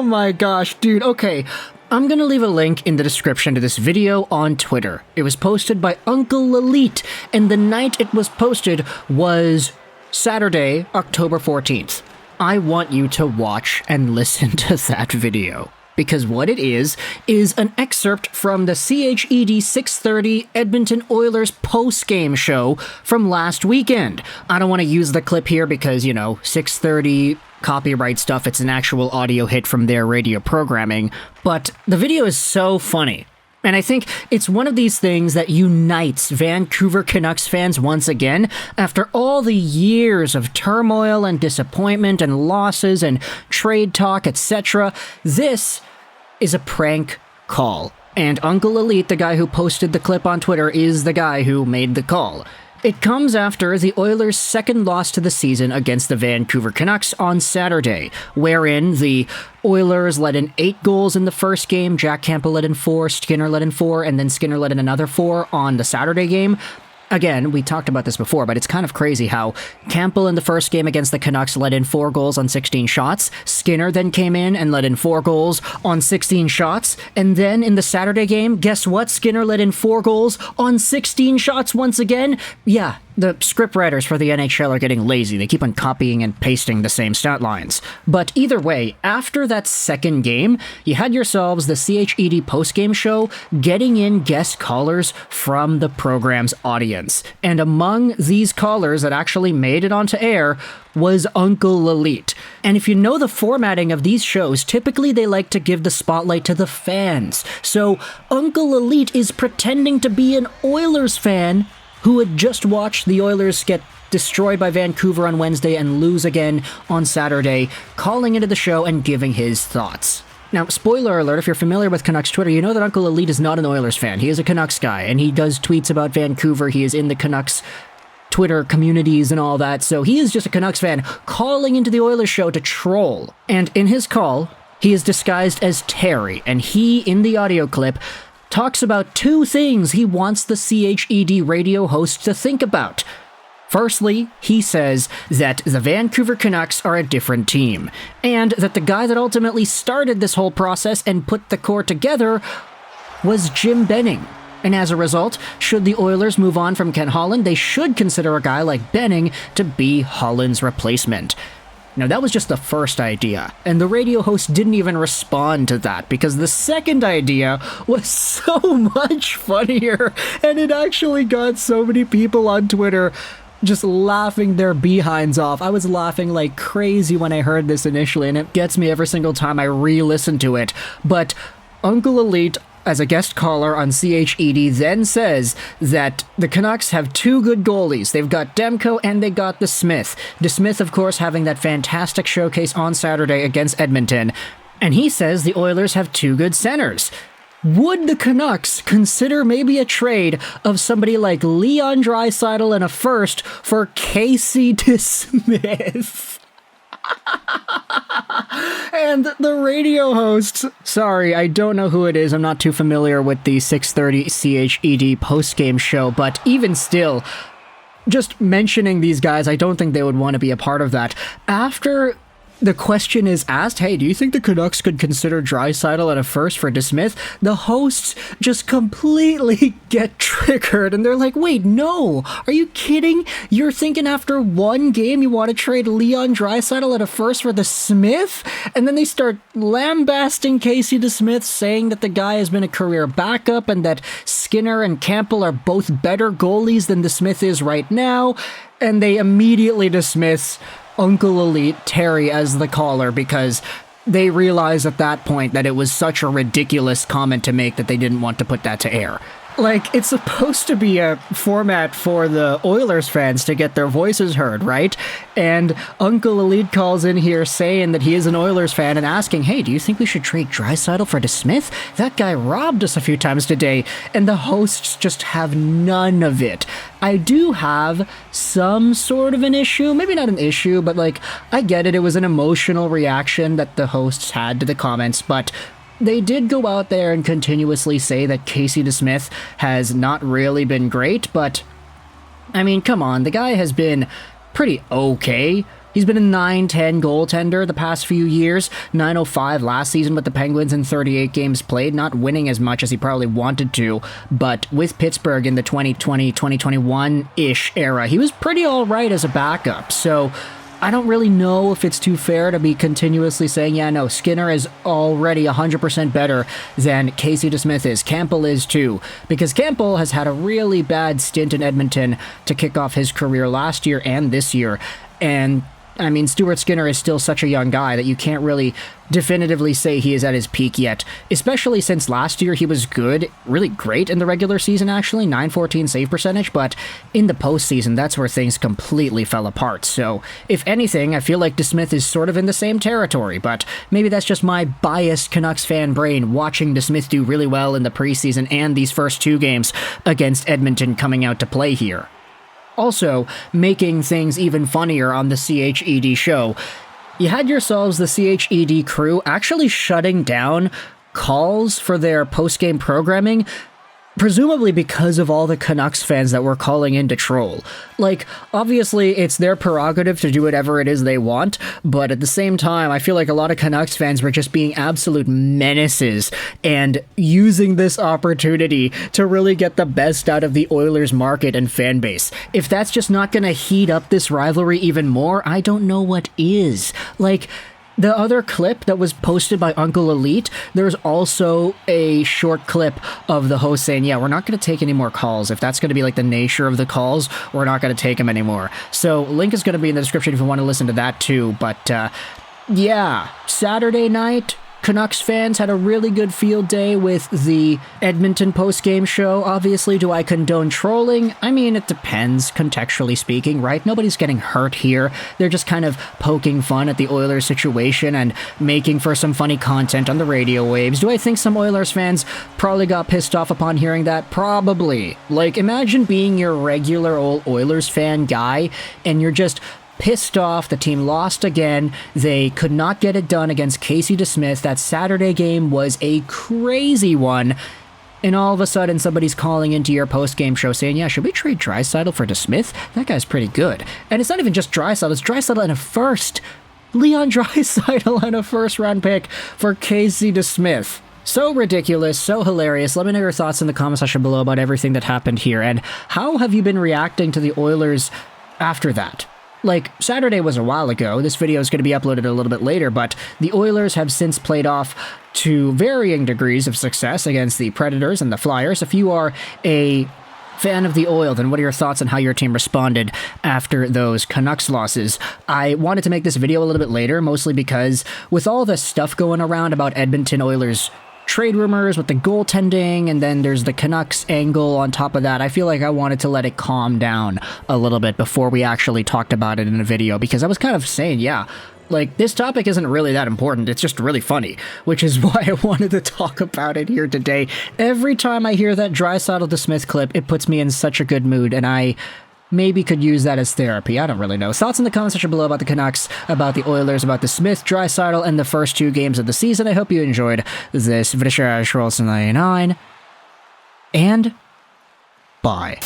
my gosh, dude. Okay, I'm gonna leave a link in the description to this video on Twitter. It was posted by Uncle Elite, and the night it was posted was Saturday, October 14th. I want you to watch and listen to that video. Because what it is an excerpt from the CHED 6:30 Edmonton Oilers post-game show from last weekend. I don't want to use the clip here because, 6:30 copyright stuff, it's an actual audio hit from their radio programming, but the video is so funny. And I think it's one of these things that unites Vancouver Canucks fans once again after all the years of turmoil and disappointment and losses and trade talk, etc. This is a prank call. And Uncle Elite, the guy who posted the clip on Twitter, is the guy who made the call. It comes after the Oilers' second loss to the season against the Vancouver Canucks on Saturday, wherein the Oilers let in 8 goals in the first game, Jack Campbell let in 4, Skinner let in 4, and then Skinner let in another 4 on the Saturday game. Again, we talked about this before, but it's kind of crazy how Campbell in the first game against the Canucks let in 4 goals on 16 shots. Skinner then came in and let in 4 goals on 16 shots. And then in the Saturday game, guess what? Skinner let in 4 goals on 16 shots once again. Yeah, the scriptwriters for the NHL are getting lazy. They keep on copying and pasting the same stat lines. But either way, after that second game, you had yourselves the CHED postgame show getting in guest callers from the program's audience. And among these callers that actually made it onto air was Uncle Elite. And if you know the formatting of these shows, typically they like to give the spotlight to the fans. So Uncle Elite is pretending to be an Oilers fan who had just watched the Oilers get destroyed by Vancouver on Wednesday and lose again on Saturday, calling into the show and giving his thoughts. Now, spoiler alert, if you're familiar with Canucks Twitter, you know that Uncle Elite is not an Oilers fan. He is a Canucks guy, and he does tweets about Vancouver. He is in the Canucks Twitter communities and all that, so he is just a Canucks fan calling into the Oilers show to troll. And in his call, he is disguised as Terry, and he, in the audio clip, talks about 2 things he wants the CHED radio host to think about. Firstly, he says that the Vancouver Canucks are a different team, and that the guy that ultimately started this whole process and put the core together was Jim Benning. And as a result, should the Oilers move on from Ken Holland, they should consider a guy like Benning to be Holland's replacement. Now, that was just the first idea, and the radio host didn't even respond to that, because the second idea was so much funnier, and it actually got so many people on Twitter just laughing their behinds off. I was laughing like crazy when I heard this initially, and it gets me every single time I re-listen to it. But Uncle Elite, as a guest caller on CHED, then says that the Canucks have 2 good goalies. They've got Demko and they got DeSMITH. DeSMITH, of course, having that fantastic showcase on Saturday against Edmonton. And he says the Oilers have 2 good centers. Would the Canucks consider maybe a trade of somebody like Leon Draisaitl and a first for Casey DeSMITH? And the radio host, sorry, I don't know who it is, I'm not too familiar with the 6:30 CHED postgame show, but even still, just mentioning these guys, I don't think they would want to be a part of that. After the question is asked, hey, do you think the Canucks could consider Draisaitl at a first for DeSMITH? The hosts just completely get triggered, and they're like, wait, no, are you kidding? You're thinking after 1 game you want to trade Leon Draisaitl at a first for DeSMITH? And then they start lambasting Casey DeSMITH, saying that the guy has been a career backup and that Skinner and Campbell are both better goalies than DeSMITH is right now, and they immediately dismiss Uncle Elite, Terry, as the caller, because they realized at that point that it was such a ridiculous comment to make that they didn't want to put that to air. Like, it's supposed to be a format for the Oilers fans to get their voices heard, right? And Uncle Elite calls in here saying that he is an Oilers fan and asking, hey, do you think we should trade Draisaitl for DeSMITH? That guy robbed us a few times today. And the hosts just have none of it. I do have some sort of an issue, maybe not an issue, but like, I get it. It was an emotional reaction that the hosts had to the comments, but they did go out there and continuously say that Casey DeSMITH has not really been great, but I mean, come on, the guy has been pretty okay He's been a 9-10 goaltender the past few years, 905 last season with the Penguins in 38 games played, not winning as much as he probably wanted to, but with Pittsburgh in the 2020-2021-ish era, he was pretty alright as a backup, so I don't really know if it's too fair to be continuously saying, yeah, no, Skinner is already 100% better than Casey DeSMITH is. Campbell is too, because Campbell has had a really bad stint in Edmonton to kick off his career last year and this year, and I mean, Stuart Skinner is still such a young guy that you can't really definitively say he is at his peak yet, especially since last year he was good, really great in the regular season actually, 914 save percentage, but in the postseason that's where things completely fell apart. So, if anything, I feel like DeSMITH is sort of in the same territory, but maybe that's just my biased Canucks fan brain watching DeSMITH do really well in the preseason and these first 2 games against Edmonton coming out to play here. Also, making things even funnier on the CHED show, you had yourselves the CHED crew actually shutting down calls for their post-game programming, presumably because of all the Canucks fans that were calling in to troll. Like, obviously, it's their prerogative to do whatever it is they want, but at the same time, I feel like a lot of Canucks fans were just being absolute menaces and using this opportunity to really get the best out of the Oilers market and fan base. If that's just not gonna heat up this rivalry even more, I don't know what is. Like, the other clip that was posted by Uncle Elite, there's also a short clip of the host saying, yeah, we're not going to take any more calls. If that's going to be like the nature of the calls, we're not going to take them anymore. So link is going to be in the description if you want to listen to that too. But yeah, Saturday night, Canucks fans had a really good field day with the Edmonton post-game show. Obviously, do I condone trolling? I mean, it depends, contextually speaking, right? Nobody's getting hurt here. They're just kind of poking fun at the Oilers situation and making for some funny content on the radio waves. Do I think some Oilers fans probably got pissed off upon hearing that? Probably. Like, imagine being your regular old Oilers fan guy, and you're just pissed off. The team lost again. They could not get it done against Casey DeSMITH. That Saturday game was a crazy one. And all of a sudden, somebody's calling into your post-game show saying, yeah, should we trade Draisaitl for DeSMITH? That guy's pretty good. And it's not even just Draisaitl, it's Draisaitl and a first. Leon Draisaitl and a first-round pick for Casey DeSMITH. So ridiculous, so hilarious. Let me know your thoughts in the comment section below about everything that happened here. And how have you been reacting to the Oilers after that? Like, Saturday was a while ago. This video is going to be uploaded a little bit later, but the Oilers have since played off to varying degrees of success against the Predators and the Flyers. If you are a fan of the Oil, then what are your thoughts on how your team responded after those Canucks losses? I wanted to make this video a little bit later, mostly because with all the stuff going around about Edmonton Oilers trade rumors with the goaltending, and then there's the Canucks angle on top of that, I feel like I wanted to let it calm down a little bit before we actually talked about it in a video, because I was kind of saying, yeah, like, this topic isn't really that important, it's just really funny, which is why I wanted to talk about it here today. Every time I hear that Draisaitl DeSMITH clip, it puts me in such a good mood, and I maybe could use that as therapy. I don't really know. Thoughts in the comment section below about the Canucks, about the Oilers, about the Smith, Draisaitl, and the first 2 games of the season. I hope you enjoyed this video. And bye.